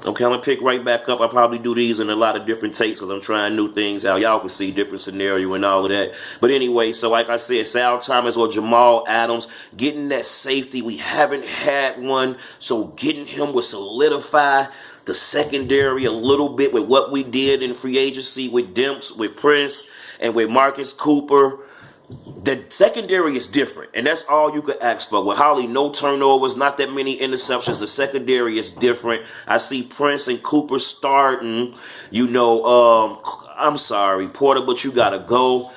Okay, I'm gonna pick right back up. I probably do these in a lot of different takes because I'm trying new things out. Y'all can see different scenario and all of that. But anyway, so like I said, Sal Thomas or Jamal Adams getting that safety. We haven't had one, so getting him would solidify the secondary a little bit with what we did in free agency with Demps, with Prince, and with Marcus Cooper. The secondary is different, and that's all you could ask for. With Holly, no turnovers, not that many interceptions. The secondary is different. I see Prince and Cooper starting. I'm sorry, Porter, but you gotta go.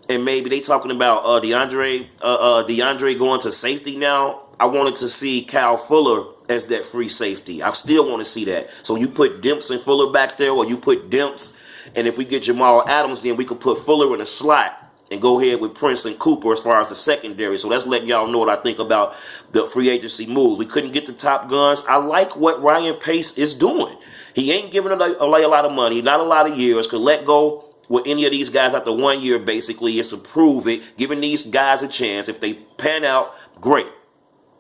And maybe they talking about DeAndre going to safety now. I wanted to see Kyle Fuller as that free safety. I still want to see that. So you put Demps and Fuller back there, or you put Demps, and if we get Jamal Adams, then we could put Fuller in a slot and go ahead with Prince and Cooper as far as the secondary. So that's letting y'all know what I think about the free agency moves. We couldn't get the top guns. I like what Ryan Pace is doing. He ain't giving a lot of money, not a lot of years. Could let go with any of these guys after 1 year, basically, is to prove it, giving these guys a chance. If they pan out, great.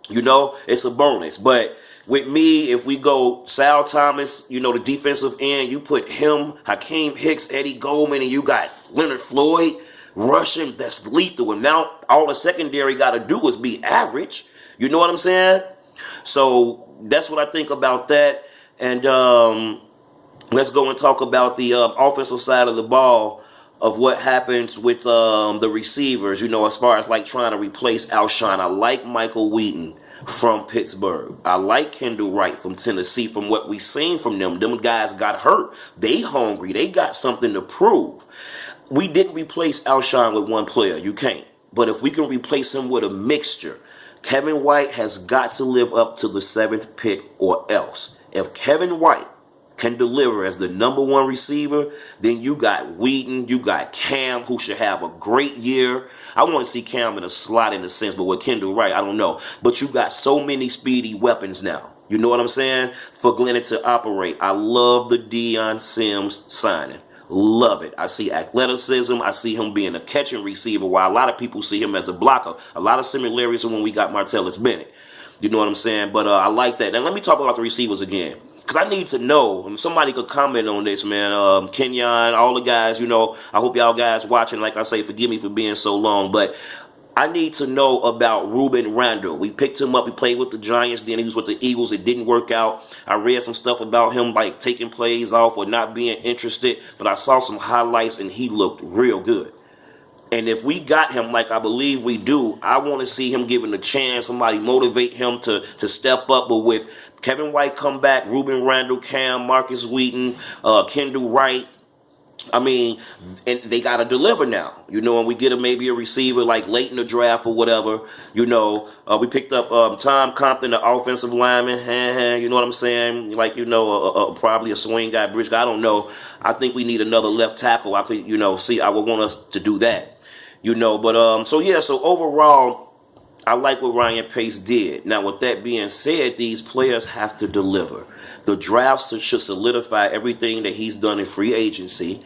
It's a bonus. But with me, if we go Sal Thomas, the defensive end, you put him, Hakeem Hicks, Eddie Goldman, and you got Leonard Floyd rushing, that's lethal. And now all the secondary got to do is be average. You know what I'm saying? So that's what I think about that. And let's go and talk about the offensive side of the ball of what happens with the receivers, as far as like trying to replace Alshon. I like Michael Wheaton from Pittsburgh. I like Kendall Wright from Tennessee. From what we seen from them guys got hurt. They hungry. They got something to prove. We didn't replace Alshon with one player. You can't. But if we can replace him with a mixture, Kevin White has got to live up to the 7th pick or else. If Kevin White can deliver as the #1 receiver, then you got Wheaton, you got Cam, who should have a great year. I want to see Cam in a slot in a sense, but with Kendall Wright, I don't know. But you got so many speedy weapons now. You know what I'm saying? For Glennon to operate. I love the Dion Sims signing. Love it. I see athleticism. I see him being a catching receiver, while a lot of people see him as a blocker. A lot of similarities to when we got Martellus Bennett. You know what I'm saying? But I like that. And let me talk about the receivers again, because I need to know, and somebody could comment on this, man. Kenyon, all the guys, I hope y'all guys watching. Like I say, forgive me for being so long, but I need to know about Ruben Randall. We picked him up. He played with the Giants. Then he was with the Eagles. It didn't work out. I read some stuff about him, like taking plays off or not being interested. But I saw some highlights, and he looked real good. And if we got him, like I believe we do, I want to see him given a chance. Somebody motivate him to step up. But with Kevin White come back, Ruben Randall, Cam, Marcus Wheaton, Kendall Wright, I mean, and they got to deliver now, and we get maybe a receiver like late in the draft or whatever, we picked up Tom Compton, the offensive lineman, you know what I'm saying? Like, probably a swing guy, bridge guy, I don't know. I think we need another left tackle. I could, I would want us to do that, but, so overall, I like what Ryan Pace did. Now, with that being said, these players have to deliver. The drafts should solidify everything that he's done in free agency.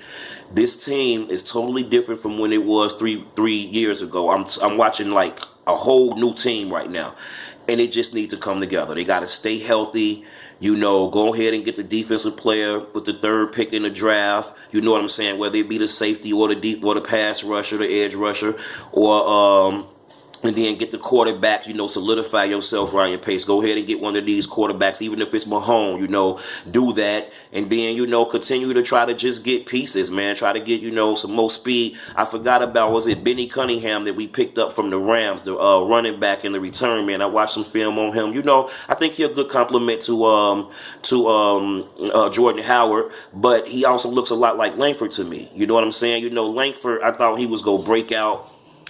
This team is totally different from when it was three years ago. I'm watching like a whole new team right now, and it just needs to come together. They got to stay healthy. Go ahead and get the defensive player with the 3rd pick in the draft. You know what I'm saying? Whether it be the safety or the pass rusher, the edge rusher, or and then get the quarterback, solidify yourself, Ryan Pace. Go ahead and get one of these quarterbacks, even if it's Mahomes, do that. And then, continue to try to just get pieces, man. Try to get, some more speed. I forgot about, was it Benny Cunningham that we picked up from the Rams, the running back in the return, man. I watched some film on him. I think he's a good compliment to Jordan Howard, but he also looks a lot like Langford to me. You know what I'm saying? Langford, I thought he was going to break out.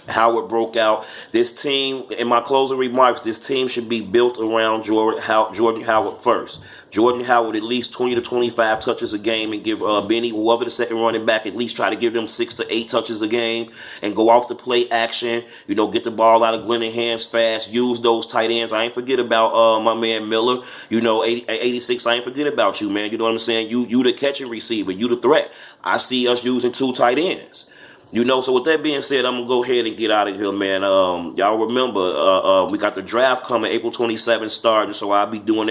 Howard broke out. This team, in my closing remarks, this team should be built around Jordan Howard first. Jordan Howard at least 20 to 25 touches a game, and give Benny, whoever the second running back, at least try to give them 6 to 8 touches a game, and go off the play action. Get the ball out of Glennon hands fast. Use those tight ends. I ain't forget about my man Miller. 86. I ain't forget about you, man. You know what I'm saying? You the catching receiver. You the threat. I see us using 2 tight ends. So with that being said, I'm going to go ahead and get out of here, man. Y'all remember, we got the draft coming, April 27th starting, so I'll be doing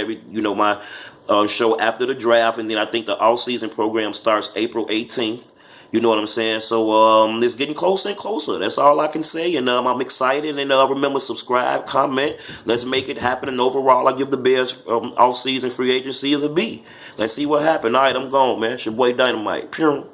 my show after the draft, and then I think the all-season program starts April 18th. You know what I'm saying? So it's getting closer and closer. That's all I can say, and I'm excited. And remember, subscribe, comment. Let's make it happen. And overall, I give the Bears off-season free agency as a B. Let's see what happens. All right, I'm gone, man. It's your boy Dynamite. Pew.